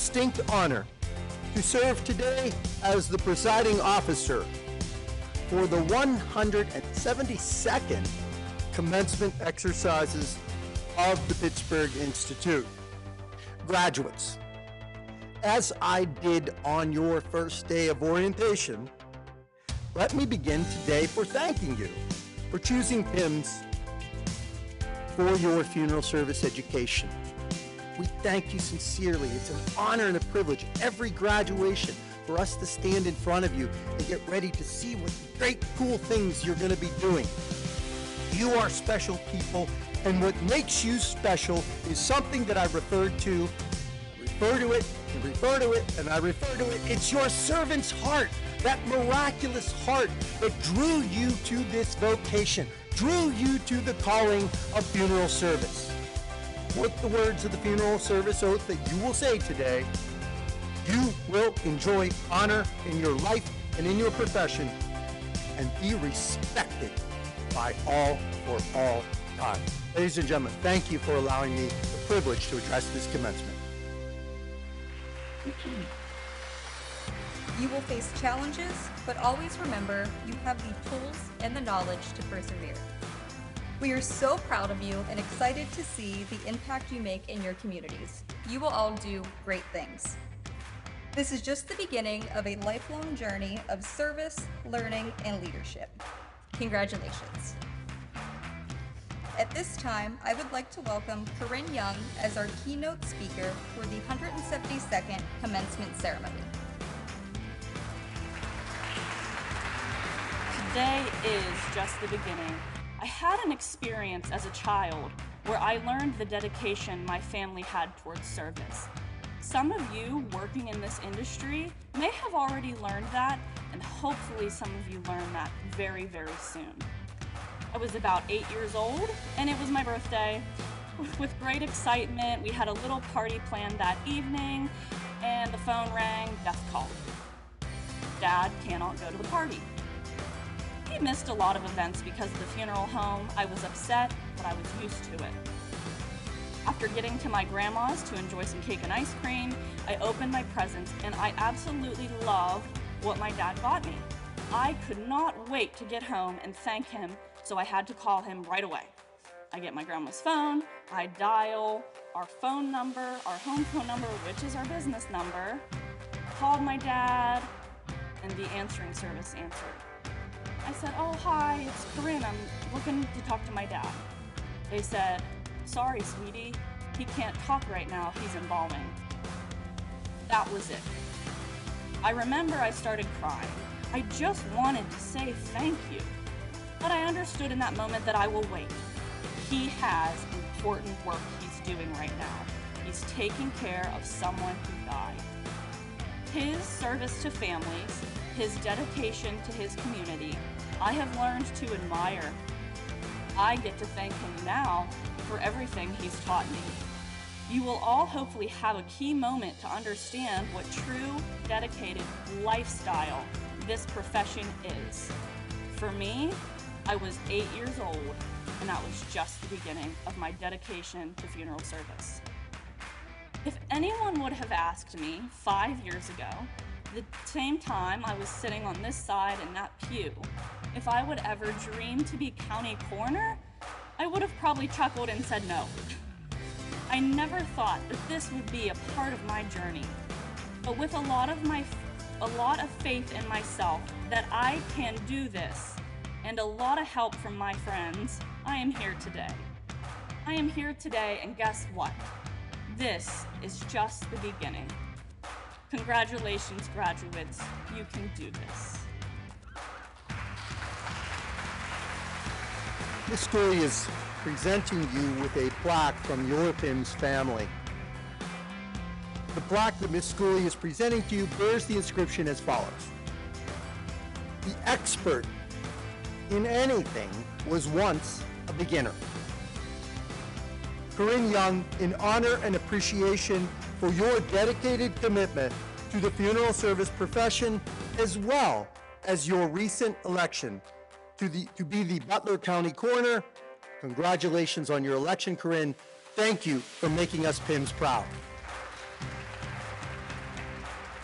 distinct honor to serve today as the presiding officer for the 172nd Commencement exercises of the Pittsburgh Institute. Graduates, as I did on your first day of orientation, let me begin today for thanking you for choosing PIMS for your funeral service education. We thank you sincerely. It's an honor and a privilege every graduation for us to stand in front of you and get ready to see what great, cool things you're going to be doing. You are special people, and what makes you special is something that I refer to it, and I refer to it. It's your servant's heart, that miraculous heart that drew you to this vocation, drew you to the calling of funeral service. With the words of the funeral service oath that you will say today, you will enjoy honor in your life and in your profession and be respected by all for all time. Ladies and gentlemen, thank you for allowing me the privilege to address this commencement. You will face challenges, but always remember you have the tools and the knowledge to persevere. We are so proud of you and excited to see the impact you make in your communities. You will all do great things. This is just the beginning of a lifelong journey of service, learning, and leadership. Congratulations. At this time, I would like to welcome Korynne Young as our keynote speaker for the 172nd Commencement Ceremony. Today is just the beginning. I had an experience as a child where I learned the dedication my family had towards service. Some of you working in this industry may have already learned that, and hopefully some of you learn that very, very soon. I was about 8 years old, and it was my birthday. With great excitement, we had a little party planned that evening, and the phone rang, death call. Dad cannot go to the party. He missed a lot of events because of the funeral home. I was upset, but I was used to it. After getting to my grandma's to enjoy some cake and ice cream, I opened my presents, and I absolutely loved what my dad got me. I could not wait to get home and thank him, so I had to call him right away. I get my grandma's phone, I dial our phone number, our home phone number, which is our business number, called my dad, and the answering service answered. I said, "Oh, hi, it's Korynne. I'm looking to talk to my dad." They said, "Sorry, sweetie, he can't talk right now. He's embalming." That was it. I remember I started crying. I just wanted to say thank you. But I understood in that moment that I will wait. He has important work he's doing right now. He's taking care of someone who died. His service to families, his dedication to his community, I have learned to admire. I get to thank him now for everything he's taught me. You will all hopefully have a key moment to understand what true, dedicated lifestyle this profession is. For me, I was 8 years old, and that was just the beginning of my dedication to funeral service. If anyone would have asked me 5 years ago, the same time I was sitting on this side in that pew, if I would ever dream to be county coroner, I would have probably chuckled and said no. I never thought that this would be a part of my journey, but with a lot of faith in myself that I can do this, and a lot of help from my friends, I am here today. I am here today, and guess what? This is just the beginning. Congratulations, graduates. You can do this. Ms. Schooley is presenting you with a plaque from your PIMS family. The plaque that Ms. Schooley is presenting to you bears the inscription as follows: "The expert in anything was once a beginner." Korynne Young, in honor and appreciation for your dedicated commitment to the funeral service profession, as well as your recent election to be the Butler County Coroner, congratulations on your election, Korynne. Thank you for making us PIMS proud.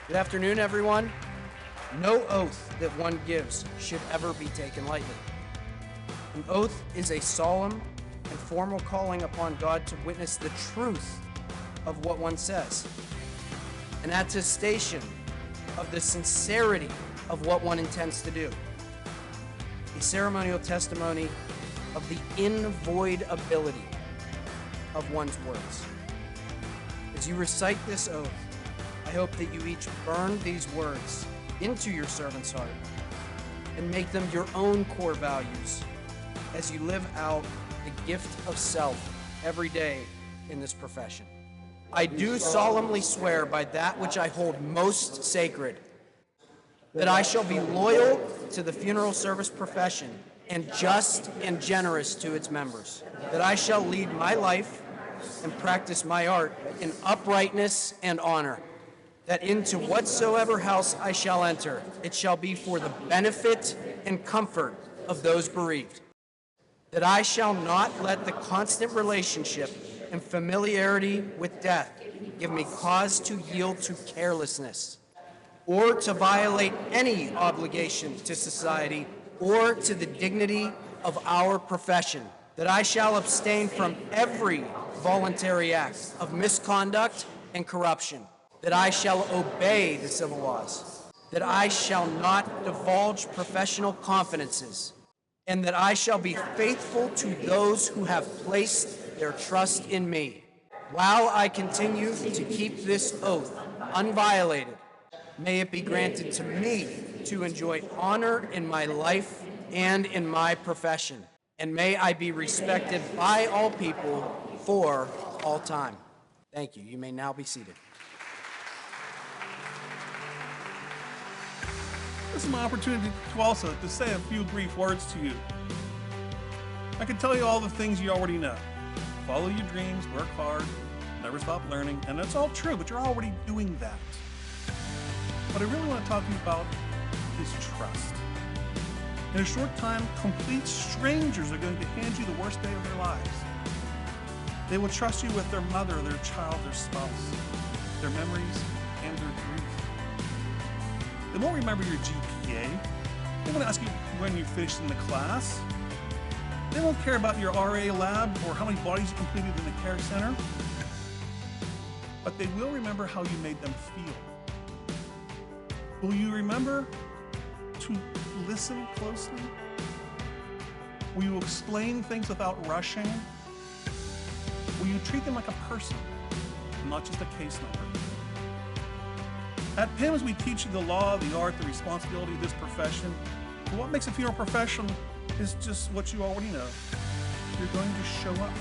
Good afternoon, everyone. No oath that one gives should ever be taken lightly. An oath is a solemn and formal calling upon God to witness the truth of what one says, an attestation of the sincerity of what one intends to do, a ceremonial testimony of the invoidability of one's words. As you recite this oath, I hope that you each burn these words into your servant's heart and make them your own core values as you live out the gift of self every day in this profession. I do solemnly swear by that which I hold most sacred, that I shall be loyal to the funeral service profession and just and generous to its members, that I shall lead my life and practice my art in uprightness and honor, that into whatsoever house I shall enter, it shall be for the benefit and comfort of those bereaved, that I shall not let the constant relationship and familiarity with death give me cause to yield to carelessness, or to violate any obligation to society or to the dignity of our profession, that I shall abstain from every voluntary act of misconduct and corruption, that I shall obey the civil laws, that I shall not divulge professional confidences, and that I shall be faithful to those who have placed their trust in me. While I continue to keep this oath unviolated, may it be granted to me to enjoy honor in my life and in my profession, and may I be respected by all people for all time. Thank you. You may now be seated. This is my opportunity to also to say a few brief words to you. I can tell you all the things you already know. Follow your dreams, work hard, never stop learning, and that's all true, but you're already doing that. What I really want to talk to you about is trust. In a short time, complete strangers are going to hand you the worst day of their lives. They will trust you with their mother, their child, their spouse, their memories, and their grief. They won't remember your GPA. They won't ask you when you finished in the class. They won't care about your RA lab or how many bodies you completed in the care center. But they will remember how you made them feel. Will you remember to listen closely? Will you explain things without rushing? Will you treat them like a person, not just a case number? At PIMS, we teach you the law, the art, the responsibility of this profession. But what makes a funeral profession is just what you already know. You're going to show up.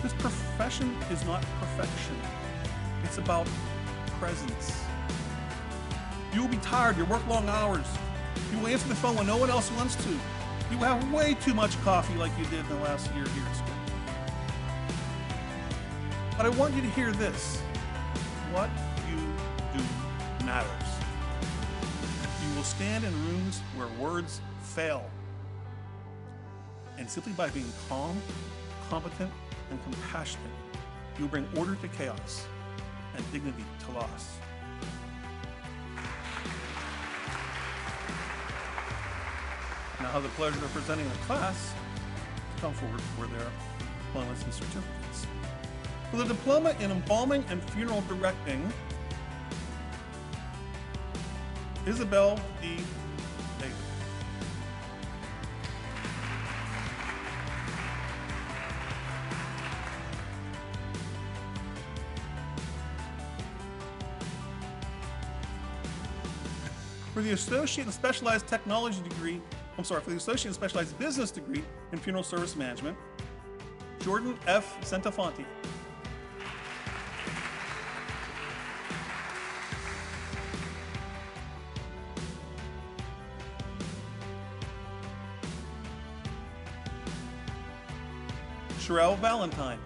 This profession is not perfection. It's about presence. You will be tired. You'll work long hours. You will answer the phone when no one else wants to. You will have way too much coffee like you did in the last year here at school. But I want you to hear this. What you do matters. You will stand in rooms where words fail. And simply by being calm, competent, and compassionate, you will bring order to chaos and dignity to loss. Now I have the pleasure of presenting the class to come forward for their diplomas and certificates. For the diploma in embalming and funeral directing, Isabel D. David. For the Associate and Specialized Technology degree, for the Associate and Specialized Business degree in Funeral Service Management, Jordan F. Santafonte. Sherelle Valentine.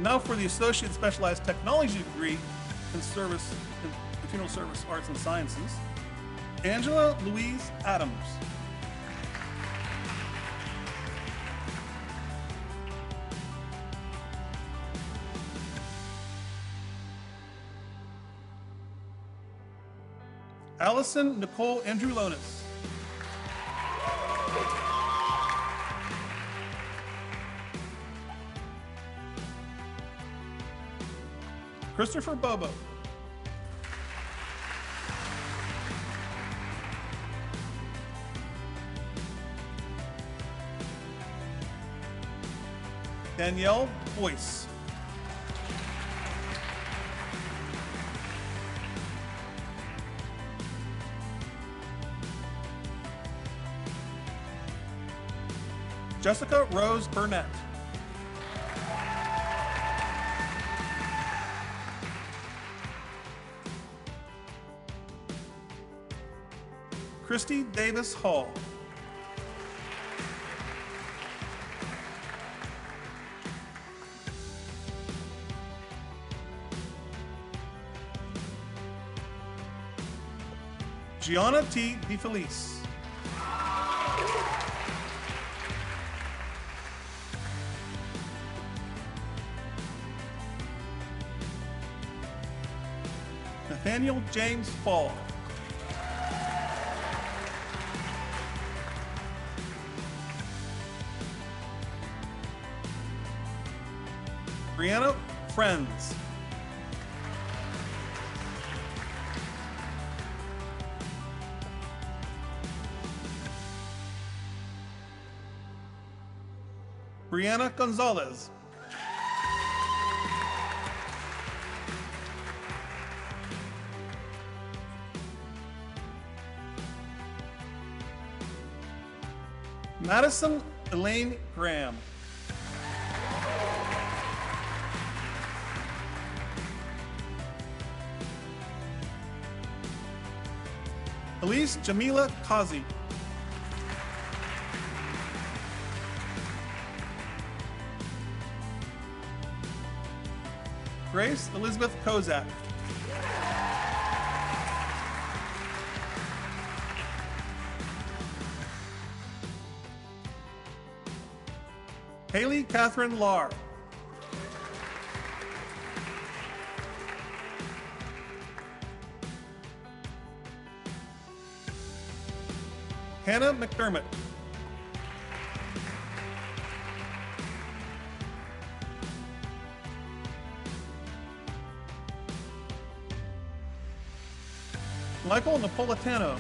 Now for the Associate and Specialized Technology degree in Funeral Service Arts and Sciences, Angela Louise Adams. Allison Nicole Andrulonis. Christopher Bobo. Danielle Boyce. Jessica Rose Burnett. Christy Davis Hall. Gianna T. DeFelice. Nathaniel James Fall. Brianna Friends. Brianna Gonzalez. Madison Elaine Graham. Elise Jamila Kazi. Grace Elizabeth Kozak. Haley Catherine Lahr. Hannah McDermott. Michael Napolitano.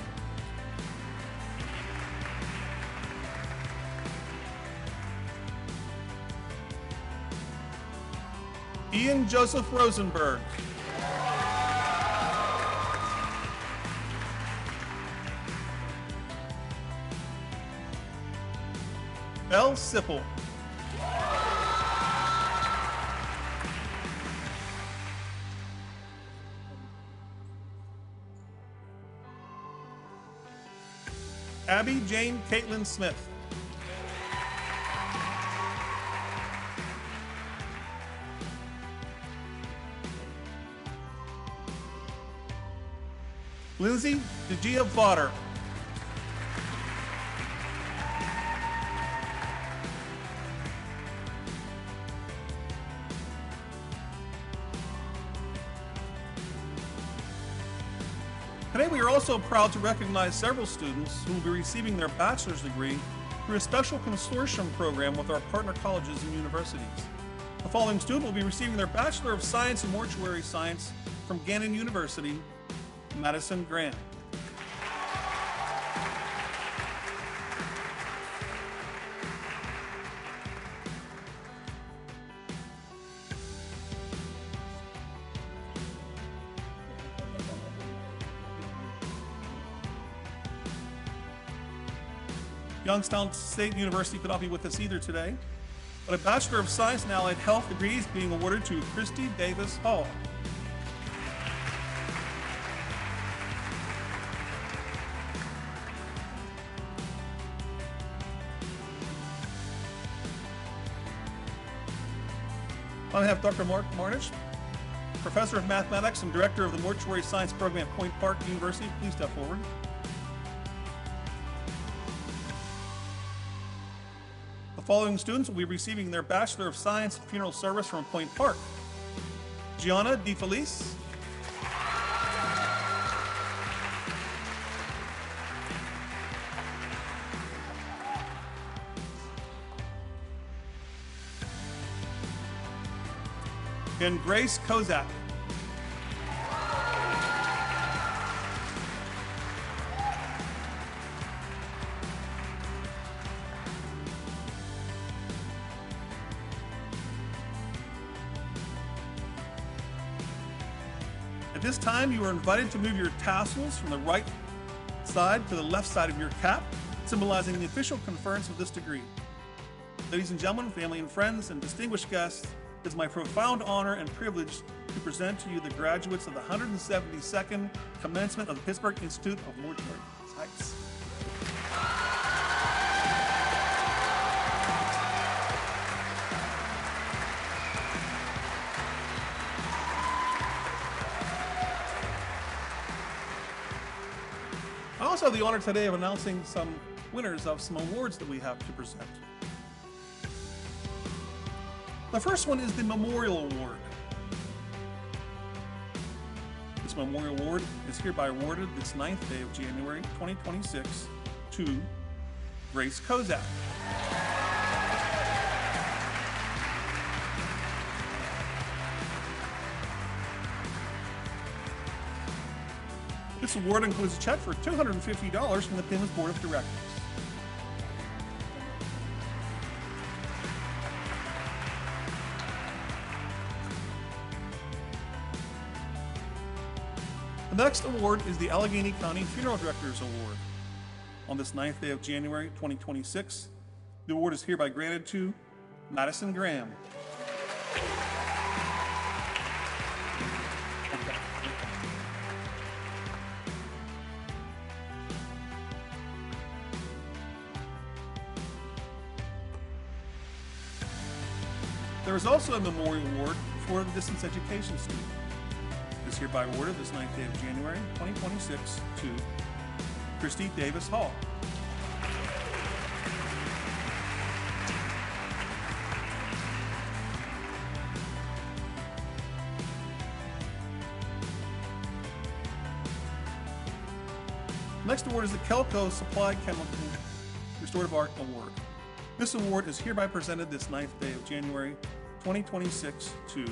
Ian Joseph Rosenberg. Belle Sipple. Abby Jane Katelynn Smith. Lindsay DeGia Vaughter. Today we are also proud to recognize several students who will be receiving their bachelor's degree through a special consortium program with our partner colleges and universities. The following student will be receiving their Bachelor of Science in Mortuary Science from Gannon University, Madison Graham. Youngstown State University could not be with us either today, but a Bachelor of Science in Allied Health degree is being awarded to Christy Davis Hall. I have Dr. Mark Marnich, Professor of Mathematics and Director of the Mortuary Science Program at Point Park University. Please step forward. The following students will be receiving their Bachelor of Science in Funeral Service from Point Park. Gianna DeFelice, and Grace Kozak. At this time, you are invited to move your tassels from the right side to the left side of your cap, symbolizing the official conference of this degree. Ladies and gentlemen, family and friends, and distinguished guests, it is my profound honor and privilege to present to you the graduates of the 172nd Commencement of the Pittsburgh Institute of Mortuary Science. I also have the honor today of announcing some winners of some awards that we have to present. The first one is the Memorial Award. This Memorial Award is hereby awarded this 9th day of January 2026 to Grace Kozak. This award includes a check for $250 from the PIMS Board of Directors. The next award is the Allegheny County Funeral Directors Award. On this 9th day of January 2026, the award is hereby granted to Madison Graham. There is also a Memorial Award for the Distance Education student. It is hereby awarded this 9th day of January 2026 to Christy Davis Hall. Next award is the Kelco Supply Chemical Restorative Art Award. This award is hereby presented this 9th day of January 2026 to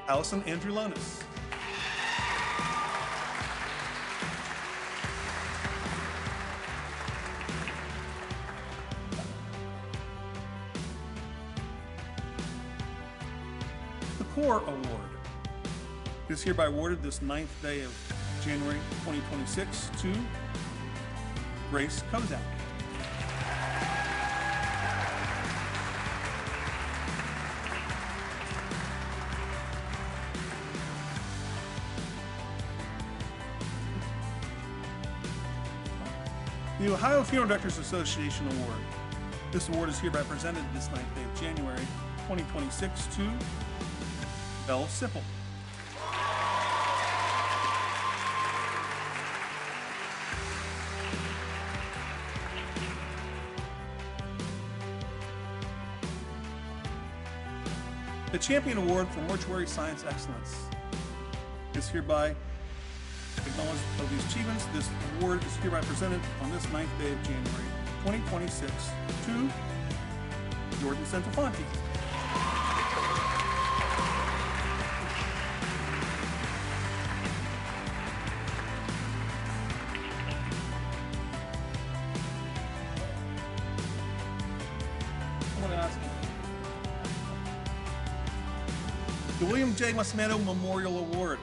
Allison Andrulonis. The Core Award is hereby awarded this 9th day of January 2026 to Grace Kozak. The Ohio Funeral Directors Association Award. This award is hereby presented this 9th day of January 2026 to Belle Sipple. The Champion Award for Mortuary Science Excellence is hereby acknowledged of these achievements. This award is hereby presented on this 9th day of January 2026 to Jordan Centofanti. I want to ask you. The William J. Masmano Memorial Award.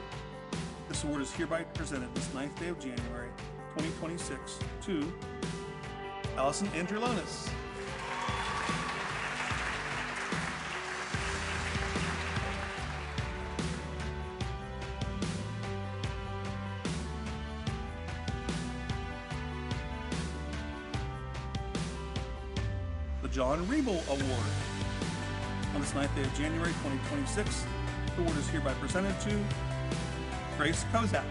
This award is hereby presented this 9th day of January 2026 to Allison Andrulonis. The John Riebel Award. On this 9th day of January 2026, the award is hereby presented to Grace Kozak.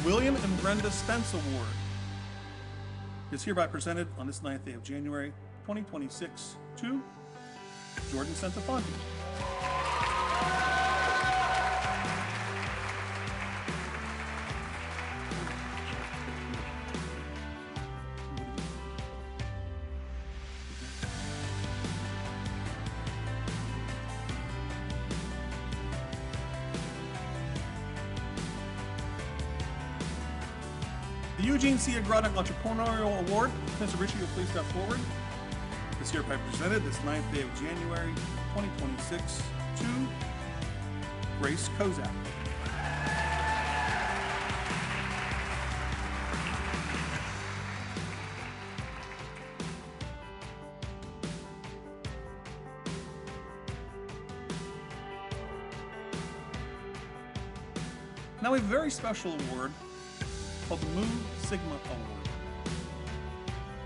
William and Brenda Spence Award is hereby presented on this 9th day of January, 2026 to Jordan Santafonte. The Eugene C. Agrodek Entrepreneurial Award, Mr. Ricci, will please step forward. This hereby presented this 9th day of January, 2026 to Grace Kozak. Now a very special award called the Mu Sigma Award.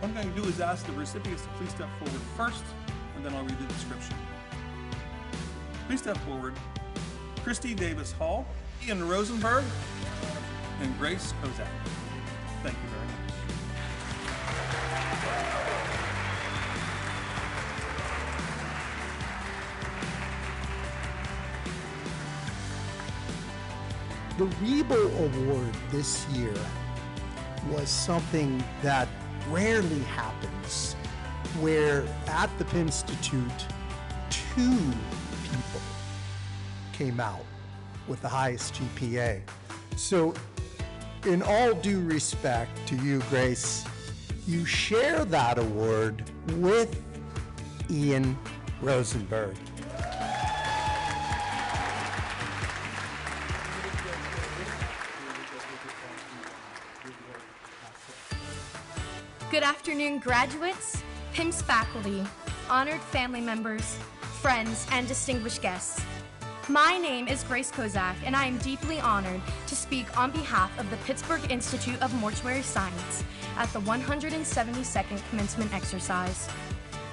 What I'm going to do is ask the recipients to please step forward first, and then I'll read the description. Please step forward, Christy Davis Hall, Ian Rosenberg, and Grace Kozak. Thank you very much. The Rebel Award this year was something that rarely happens, where at the PIMS Institute, 2 people came out with the highest GPA. So in all due respect to you, Grace, you share that award with Ian Rosenberg. Good afternoon, graduates, PIMS faculty, honored family members, friends, and distinguished guests. My name is Grace Kozak, and I am deeply honored to speak on behalf of the Pittsburgh Institute of Mortuary Science at the 172nd Commencement exercise.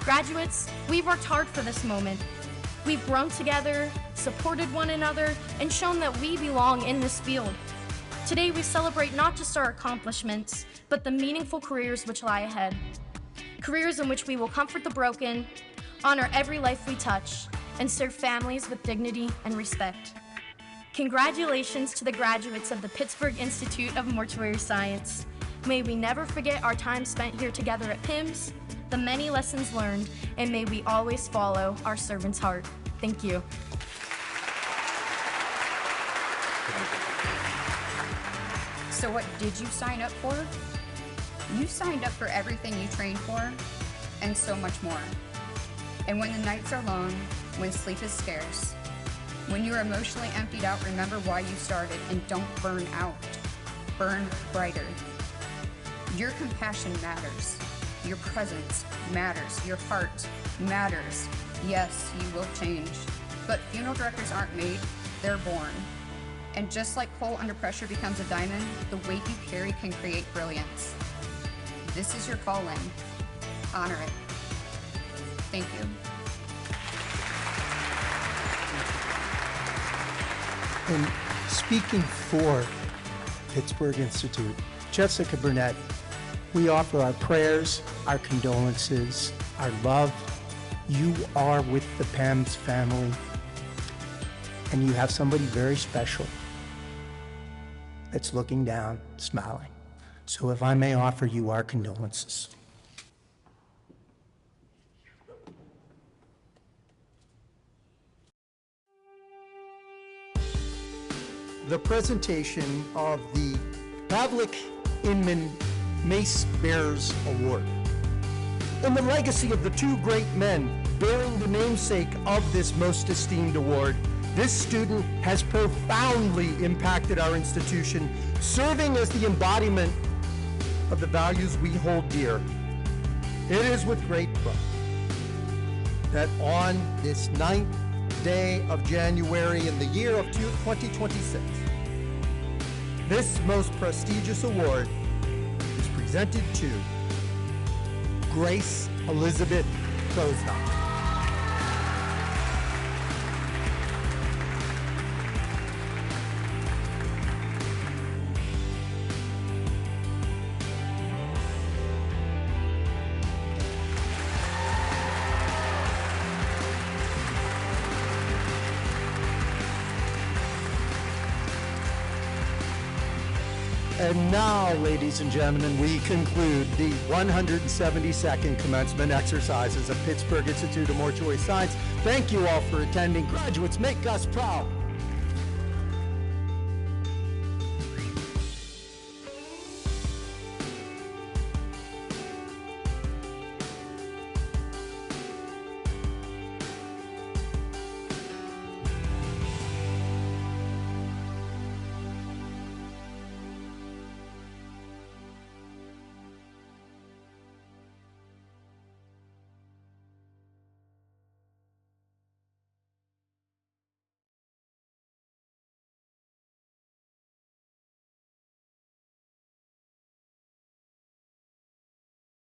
Graduates, we've worked hard for this moment. We've grown together, supported one another, and shown that we belong in this field. Today we celebrate not just our accomplishments, but the meaningful careers which lie ahead. Careers in which we will comfort the broken, honor every life we touch, and serve families with dignity and respect. Congratulations to the graduates of the Pittsburgh Institute of Mortuary Science. May we never forget our time spent here together at PIMS, the many lessons learned, and may we always follow our servant's heart. Thank you. So what did you sign up for? You signed up for everything you trained for, and so much more. And when the nights are long, when sleep is scarce, when you're emotionally emptied out, remember why you started and don't burn out. Burn brighter. Your compassion matters. Your presence matters. Your heart matters. Yes, you will change. But funeral directors aren't made, they're born. And just like coal under pressure becomes a diamond, the weight you carry can create brilliance. This is your calling. Honor it. Thank you. And speaking for Pittsburgh Institute, Jessica Burnett, we offer our prayers, our condolences, our love. You are with the PIMS family, and you have somebody very special that's looking down, smiling. So if I may offer you our condolences. The presentation of the Pavlik Inman Mace Bearers Award. In the legacy of the 2 great men bearing the namesake of this most esteemed award, this student has profoundly impacted our institution, serving as the embodiment of the values we hold dear. It is with great pride that on this 9th day of January in the year of 2026, this most prestigious award is presented to Grace Elizabeth Kozak. And now, ladies and gentlemen, we conclude the 172nd Commencement exercises of Pittsburgh Institute of Mortuary Science. Thank you all for attending. Graduates, make us proud.